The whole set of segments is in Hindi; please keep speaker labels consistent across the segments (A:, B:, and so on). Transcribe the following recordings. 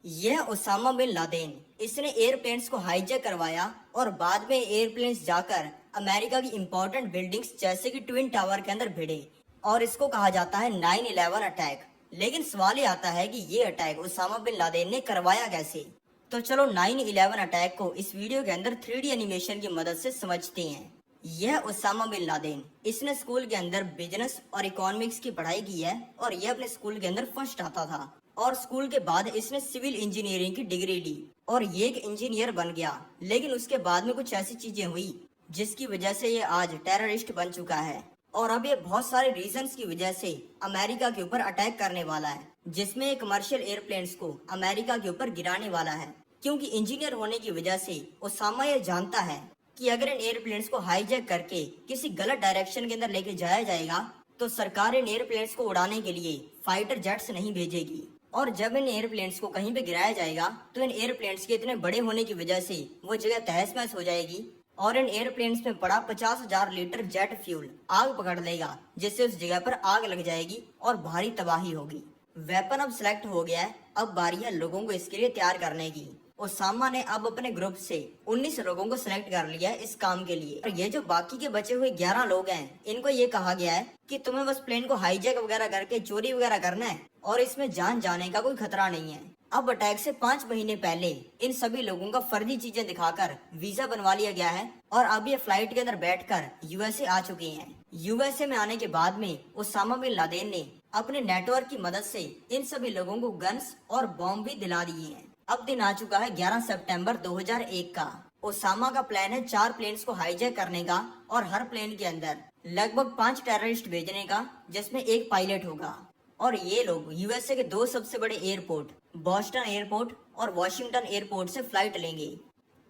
A: यह ओसामा बिन लादेन। इसने एयरप्लेन्स को हाईजैक करवाया और बाद में एयरप्लेन्स जाकर अमेरिका की इंपॉर्टेंट बिल्डिंग्स जैसे कि ट्विन टावर के अंदर भिड़े और इसको कहा जाता है 9/11 अटैक। लेकिन सवाल ये आता है कि ये अटैक ओसामा बिन लादेन ने करवाया कैसे। तो चलो 9/11 अटैक को इस वीडियो के अंदर 3D एनिमेशन की मदद से समझते हैं। यह ओसामा बिन लादेन, इसने स्कूल के अंदर बिजनेस और इकोनॉमिक्स की पढ़ाई की है और यह अपने स्कूल के अंदर फर्स्ट आता था और स्कूल के बाद इसने सिविल इंजीनियरिंग की डिग्री ली और ये एक इंजीनियर बन गया। लेकिन उसके बाद में कुछ ऐसी चीजें हुई जिसकी वजह से ये आज टेररिस्ट बन चुका है और अब ये बहुत सारे रीजंस की वजह से अमेरिका के ऊपर अटैक करने वाला है, जिसमें एक कमर्शियल एयरप्लेन्स को अमेरिका के ऊपर गिराने वाला है। क्योंकि इंजीनियर होने की वजह से ओसामा ये जानता है कि अगर इन एयरप्लेन्स को हाईजैक करके किसी गलत डायरेक्शन के अंदर लेके जाया जाएगा तो सरकार इन एयरप्लेन्स को उड़ाने के लिए फाइटर जेट्स नहीं भेजेगी और जब इन एयरप्लेन्स को कहीं पे गिराया जाएगा तो इन एयरप्लेन्स के इतने बड़े होने की वजह से वो जगह तहस महस हो जाएगी और इन एयरप्लेन्स में पड़ा 50,000 लीटर जेट फ्यूल आग पकड़ लेगा, जिससे उस जगह पर आग लग जाएगी और भारी तबाही होगी। वेपन अब सिलेक्ट हो गया है, अब बारी है लोगों को इसके लिए तैयार करने की। ओसामा ने अब अपने ग्रुप से 19 लोगों को सिलेक्ट कर लिया है इस काम के लिए और ये जो बाकी के बचे हुए 11 लोग हैं, इनको ये कहा गया है कि तुम्हें बस प्लेन को हाईजैक वगैरह करके चोरी वगैरह करना है और इसमें जान जाने का कोई खतरा नहीं है। अब अटैक से 5 महीने पहले इन सभी लोगों का फर्जी चीजें दिखाकर वीजा बनवा लिया गया है और अब ये फ्लाइट के अंदर बैठकर यूएसए आ चुके हैं। यूएसए में आने के बाद में ओसामा बिन लादेन ने अपने नेटवर्क की मदद से इन सभी लोगों को गन्स और बॉम्ब भी दिला दिए हैं। अब दिन आ चुका है 11 सितंबर 2001 का। ओसामा का प्लान है 4 प्लेन्स को हाईजैक करने का और हर प्लेन के अंदर लगभग 5 टेररिस्ट भेजने का, जिसमें एक पायलट होगा और ये लोग यूएसए के 2 सबसे बड़े एयरपोर्ट बॉस्टन एयरपोर्ट और वॉशिंगटन एयरपोर्ट से फ्लाइट लेंगे।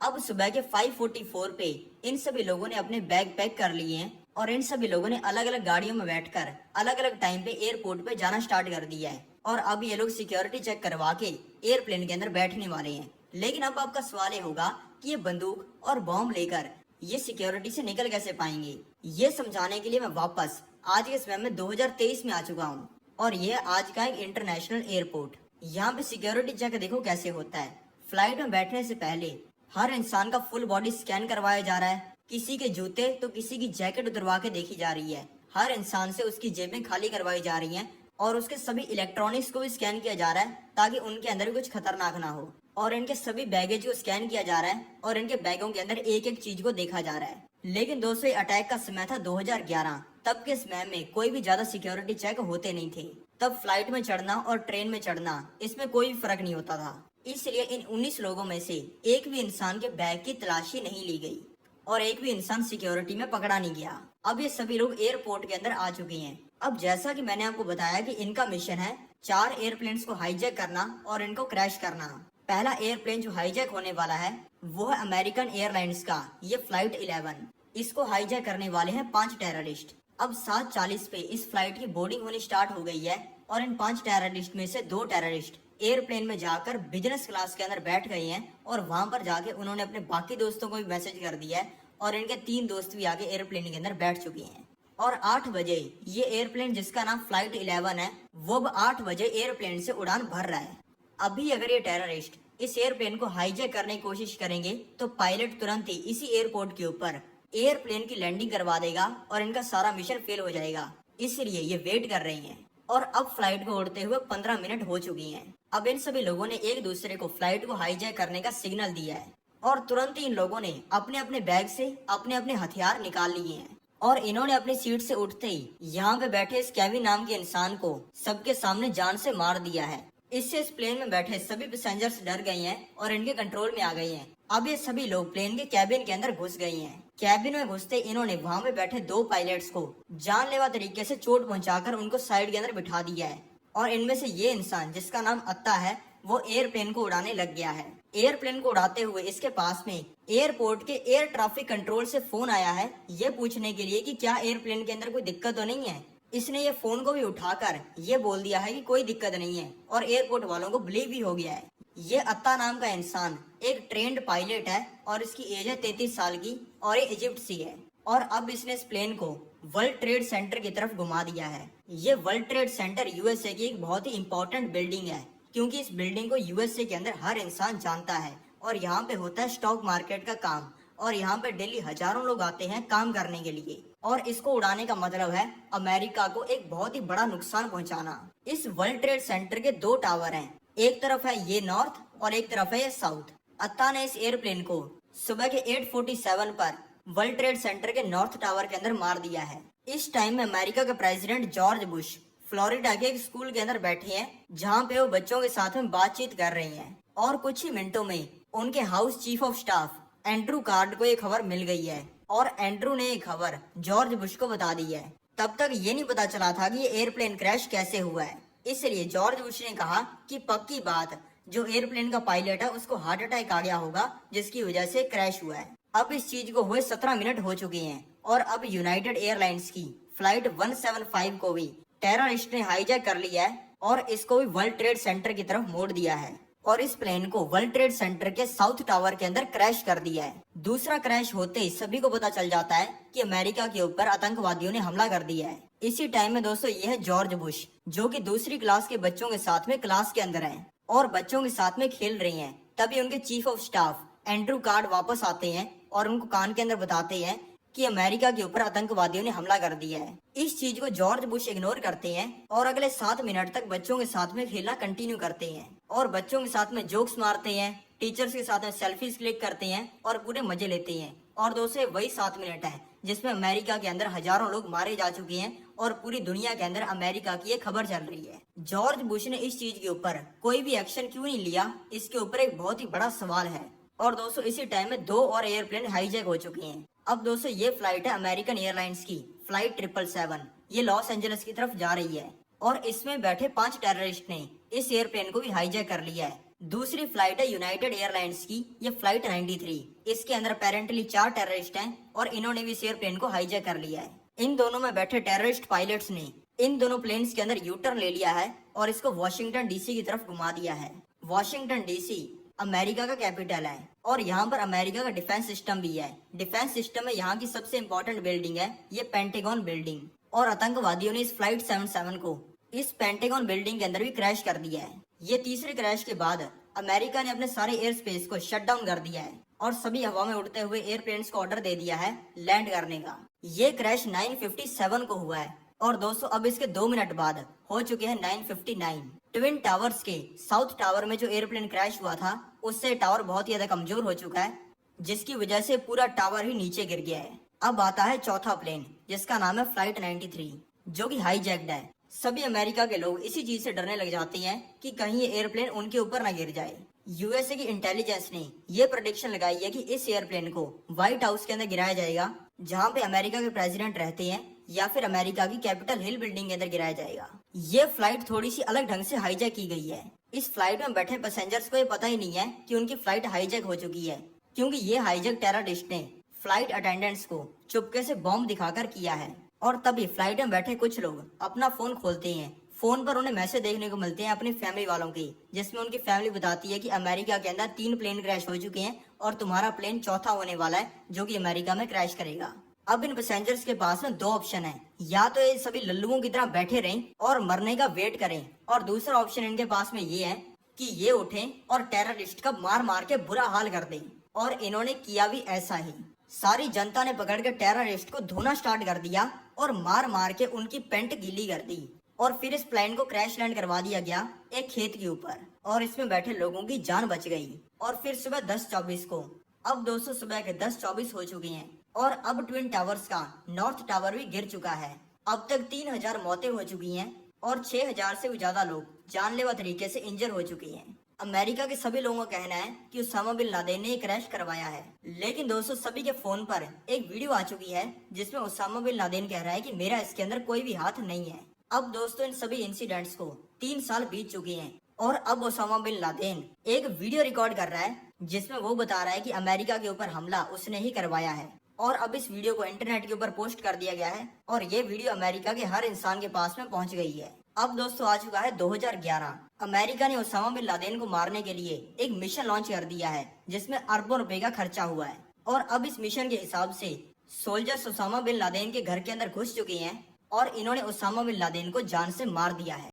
A: अब सुबह के 5:44 पे इन सभी लोगों ने अपने बैग पैक कर लिए हैं और इन सभी लोगों ने अलग अलग गाड़ियों में बैठकर अलग अलग टाइम पे एयरपोर्ट पे जाना स्टार्ट कर दिया है और अब ये लोग सिक्योरिटी चेक करवा के एयरप्लेन के अंदर बैठने वाले हैं। लेकिन अब आपका सवाल ये होगा कि ये बंदूक और बॉम्ब लेकर ये सिक्योरिटी से निकल कैसे पाएंगे। ये समझाने के लिए मैं वापस आज के समय में 2023 में आ चुका हूँ और ये आज का एक इंटरनेशनल एयरपोर्ट। यहाँ पे सिक्योरिटी चेक देखो कैसे होता है। फ्लाइट में बैठने से पहले हर इंसान का फुल बॉडी स्कैन करवाया जा रहा है। किसी के जूते तो किसी की जैकेट उतरवा के देखी जा रही है। हर इंसान से उसकी जेबें खाली करवाई जा रही हैं और उसके सभी इलेक्ट्रॉनिक्स को भी स्कैन किया जा रहा है ताकि उनके अंदर भी कुछ खतरनाक ना हो और इनके सभी बैगेज को स्कैन किया जा रहा है और इनके बैगों के अंदर एक एक चीज को देखा जा रहा है। लेकिन दोस्तों, अटैक का समय था 2011। तब के समय में कोई भी ज्यादा सिक्योरिटी चेक होते नहीं थे। तब फ्लाइट में चढ़ना और ट्रेन में चढ़ना इसमें कोई भी फर्क नहीं होता था। इसलिए इन 19 लोगों में से एक भी इंसान के बैग की तलाशी नहीं ली गई और एक भी इंसान सिक्योरिटी में पकड़ा नहीं गया। अब ये सभी लोग एयरपोर्ट के अंदर आ चुके हैं। अब जैसा कि मैंने आपको बताया कि इनका मिशन है 4 एयरप्लेन्स को हाईजैक करना और इनको क्रैश करना। पहला एयरप्लेन जो हाईजैक होने वाला है वो है अमेरिकन एयरलाइंस का ये फ्लाइट 11। इसको हाईजैक करने वाले हैं 5 टेररिस्ट। अब 7:40 पे इस फ्लाइट की बोर्डिंग होनी स्टार्ट हो गई है और इन 5 टेररिस्ट में से 2 टेररिस्ट एयरप्लेन में जाकर बिजनेस क्लास के अंदर बैठ गए हैं और वहां पर जाके उन्होंने अपने बाकी दोस्तों को भी मैसेज कर दिया है और इनके 3 दोस्त भी आके एयरप्लेन के अंदर बैठ चुके हैं। और 8 बजे ये एयरप्लेन जिसका नाम फ्लाइट 11 है वो अब 8 बजे एयरप्लेन से उड़ान भर रहा है। अभी अगर ये टेररिस्ट इस एयरप्लेन को हाईजैक करने की कोशिश करेंगे तो पायलट तुरंत ही इसी एयरपोर्ट के ऊपर एयरप्लेन की लैंडिंग करवा देगा और इनका सारा मिशन फेल हो जाएगा। इसलिए ये वेट कर रही हैं और अब फ्लाइट को उड़ते हुए 15 मिनट हो चुकी हैं। अब इन सभी लोगों ने एक दूसरे को फ्लाइट को हाईजैक करने का सिग्नल दिया है और तुरंत ही इन लोगों ने अपने अपने बैग से अपने अपने हथियार निकाल लिए हैं और इन्होंने अपनी सीट से उठते ही यहाँ पे बैठे इस केविन नाम के इंसान को सबके सामने जान से मार दिया है। इससे इस प्लेन में बैठे सभी पैसेंजर्स डर गए हैं और इनके कंट्रोल में आ गए हैं। अब ये सभी लोग प्लेन के कैबिन के अंदर घुस गए हैं। कैबिन में घुसते इन्होंने वहाँ पे बैठे 2 पायलट्स को जानलेवा तरीके से चोट पहुंचाकर उनको साइड के अंदर बिठा दिया है और इनमें से ये इंसान जिसका नाम अत्ता है वो एयरप्लेन को उड़ाने लग गया है। एयरप्लेन को उड़ाते हुए इसके पास में एयरपोर्ट के एयर ट्रैफिक कंट्रोल से फोन आया है ये पूछने के लिए कि क्या एयरप्लेन के अंदर कोई दिक्कत तो नहीं है। इसने ये फोन को भी उठाकर ये बोल दिया है कि कोई दिक्कत नहीं है और एयरपोर्ट वालों को बिलीव भी हो गया है। ये अत्ता नाम का इंसान एक ट्रेंड पायलट है और इसकी एज है 33 साल की और ये इजिप्ट से है और अब इसने इस प्लेन को वर्ल्ड ट्रेड सेंटर की तरफ घुमा दिया है। ये वर्ल्ड ट्रेड सेंटर यूएसए की एक बहुत ही इंपॉर्टेंट बिल्डिंग है क्योंकि इस बिल्डिंग को यूएसए के अंदर हर इंसान जानता है और यहाँ पे होता है स्टॉक मार्केट का काम और यहाँ पे डेली हजारों लोग आते हैं काम करने के लिए। और इसको उड़ाने का मतलब है अमेरिका को एक बहुत ही बड़ा नुकसान पहुंचाना। इस वर्ल्ड ट्रेड सेंटर के 2 टावर हैं, एक तरफ है ये नॉर्थ और एक तरफ है ये साउथ। अत्ता ने इस एयरप्लेन को सुबह के 8:47 पर वर्ल्ड ट्रेड सेंटर के नॉर्थ टावर के अंदर मार दिया है। इस टाइम में अमेरिका के प्रेसिडेंट जॉर्ज बुश फ्लोरिडा के एक स्कूल के अंदर बैठे हैं, जहाँ पे वो बच्चों के साथ में बातचीत कर रही हैं। और कुछ ही मिनटों में उनके house chief of staff Andrew card को ये खबर मिल गई है और एंड्रू ने ये खबर जॉर्ज बुश को बता दी है। तब तक ये नहीं पता चला था कि ये एयरप्लेन क्रैश कैसे हुआ है, इसलिए जॉर्ज बुश ने कहा कि पक्की बात जो एयरप्लेन का पायलट है उसको हार्ट अटैक आ गया होगा, जिसकी वजह से क्रैश हुआ है। अब इस चीज को हुए 17 मिनट हो चुके हैं और अब यूनाइटेड एयरलाइंस की फ्लाइट 175 को भी टेररिस्ट ने हाईजैक कर लिया है और इसको भी वर्ल्ड ट्रेड सेंटर की तरफ मोड़ दिया है और इस प्लेन को वर्ल्ड ट्रेड सेंटर के साउथ टावर के अंदर क्रैश कर दिया है। दूसरा क्रैश होते ही सभी को पता चल जाता है कि अमेरिका के ऊपर आतंकवादियों ने हमला कर दिया है। इसी टाइम में दोस्तों ये है जॉर्ज बुश, जो कि दूसरी क्लास के बच्चों के साथ में क्लास के अंदर हैं और बच्चों के साथ में खेल रही हैं। तभी उनके chief of staff Andrew card वापस आते हैं और उनको कान के अंदर बताते हैं कि अमेरिका के ऊपर आतंकवादियों ने हमला कर दिया है। इस चीज को जॉर्ज बुश इग्नोर करते हैं और अगले 7 मिनट तक बच्चों के साथ में खेलना कंटिन्यू करते हैं और बच्चों के साथ में जोक्स मारते हैं, टीचर्स के साथ में सेल्फीज क्लिक करते हैं और पूरे मजे लेते हैं। और दोस्तों वही 7 मिनट है जिसमें अमेरिका के अंदर हजारों लोग मारे जा चुके हैं और पूरी दुनिया के अंदर अमेरिका की ये खबर चल रही है। जॉर्ज बुश ने इस चीज के ऊपर कोई भी एक्शन क्यों नहीं लिया, इसके ऊपर एक बहुत ही बड़ा सवाल है। और दोस्तों इसी टाइम में 2 और एयरप्लेन हाईजैक हो चुके हैं। अब दोस्तों ये फ्लाइट है अमेरिकन एयरलाइंस की फ्लाइट 777, ये लॉस एंजलिस की तरफ जा रही है और इसमें बैठे 5 टेररिस्ट ने इस एयरप्लेन को भी हाईजैक कर लिया है। दूसरी फ्लाइट है यूनाइटेड एयरलाइंस की, ये फ्लाइट 93, इसके अंदर अपेरेंटली 4 टेररिस्ट हैं और इन्होंने भी इस एयरप्लेन को हाईजैक कर लिया है। इन दोनों में बैठे टेररिस्ट पायलट्स ने इन दोनों प्लेन्स के अंदर यू टर्न ले लिया है और इसको वॉशिंगटन डीसी की तरफ घुमा दिया है। वॉशिंगटन डीसी अमेरिका का कैपिटल है और यहाँ पर अमेरिका का डिफेंस सिस्टम भी है। डिफेंस सिस्टम में यहाँ की सबसे इम्पोर्टेंट बिल्डिंग है ये पेंटागन बिल्डिंग और आतंकवादियों ने इस फ्लाइट 77 को इस पेंटागन बिल्डिंग के अंदर भी क्रैश कर दिया है। ये तीसरे क्रैश के बाद अमेरिका ने अपने सारे एयर स्पेस को शट डाउन कर दिया है और सभी हवा में उड़ते हुए एयरप्लेन्स को ऑर्डर दे दिया है लैंड करने का। ये क्रैश 9:57 को हुआ है और दोस्तों अब इसके 2 मिनट बाद हो चुके हैं 9:59। ट्विन टावर्स के साउथ टावर में जो एयरप्लेन क्रैश हुआ था उससे टावर बहुत ही ज्यादा कमजोर हो चुका है, जिसकी वजह से पूरा टावर ही नीचे गिर गया है। अब आता है चौथा प्लेन जिसका नाम है फ्लाइट 93, जो कि हाईजैक्ड है। सभी अमेरिका के लोग इसी चीज से डरने लग जाते हैं कि कहीं ये एयरप्लेन उनके ऊपर ना गिर जाए। यूएसए की इंटेलिजेंस ने ये प्रेडिक्शन लगाई है कि इस एयरप्लेन को व्हाइट हाउस के अंदर गिराया जाएगा, जहाँ पे अमेरिका के प्रेसिडेंट रहते हैं, या फिर अमेरिका की कैपिटल हिल बिल्डिंग के अंदर गिराया जाएगा। ये फ्लाइट थोड़ी सी अलग ढंग से हाईजैक की गई है। इस फ्लाइट में बैठे पैसेंजर्स को ये पता ही नहीं है कि उनकी फ्लाइट हाईजैक हो चुकी है, क्योंकि ये हाईजैक टेररिस्ट ने फ्लाइट अटेंडेंट्स को चुपके से बॉम्ब दिखाकर किया है। और तभी फ्लाइट में बैठे कुछ लोग अपना फोन खोलते हैं। फोन पर उन्हें मैसेज देखने को मिलते हैं अपनी फैमिली वालों के, जिसमें उनकी फैमिली बताती है कि अमेरिका के अंदर 3 प्लेन क्रैश हो चुके हैं और तुम्हारा प्लेन चौथा होने वाला है जो कि अमेरिका में क्रैश करेगा। अब इन पैसेंजर्स के पास में 2 ऑप्शन है, या तो ये सभी लल्लुओं की तरह बैठे रहें और मरने का वेट करें, और दूसरा ऑप्शन इनके पास में ये है कि ये उठें और टेररिस्ट का मार मार के बुरा हाल कर दें। और इन्होंने किया भी ऐसा ही। सारी जनता ने पकड़ के टेररिस्ट को धोना स्टार्ट कर दिया और मार मार के उनकी पेंट गीली कर दी और फिर इस प्लेन को क्रैश लैंड करवा दिया गया एक खेत के ऊपर और इसमें बैठे लोगों की जान बच गई। और फिर सुबह 10:24 को, अब दोस्तों सुबह के 10:24 हो चुके हैं और अब ट्विन टावर्स का नॉर्थ टावर भी गिर चुका है। अब तक 3000 मौतें हो चुकी हैं और 6000 से भी ज्यादा लोग जानलेवा तरीके से इंजर हो चुके हैं। अमेरिका के सभी लोगों का कहना है कि उसामा बिन लादेन ने क्रैश करवाया है, लेकिन दोस्तों सभी के फोन पर एक वीडियो आ चुकी है जिसमें उसामा बिन लादेन कह रहा है कि मेरा इसके अंदर कोई भी हाथ नहीं है। अब दोस्तों इन सभी इंसिडेंट्स को 3 साल बीत चुके हैं और अब उसामा बिन लादेन एक वीडियो रिकॉर्ड कर रहा है जिसमें वो बता रहा है कि अमेरिका के ऊपर हमला उसने ही करवाया है। और अब इस वीडियो को इंटरनेट के ऊपर पोस्ट कर दिया गया है और ये वीडियो अमेरिका के हर इंसान के पास में पहुंच गई है। अब दोस्तों आ चुका है 2011। अमेरिका ने उसामा बिन लादेन को मारने के लिए एक मिशन लॉन्च कर दिया है जिसमें अरबों रुपए का खर्चा हुआ है। और अब इस मिशन के हिसाब से सोल्जर्स उसामा बिन लादेन के घर के अंदर घुस चुके हैं और इन्होंने उसामा बिन लादेन को जान से मार दिया है।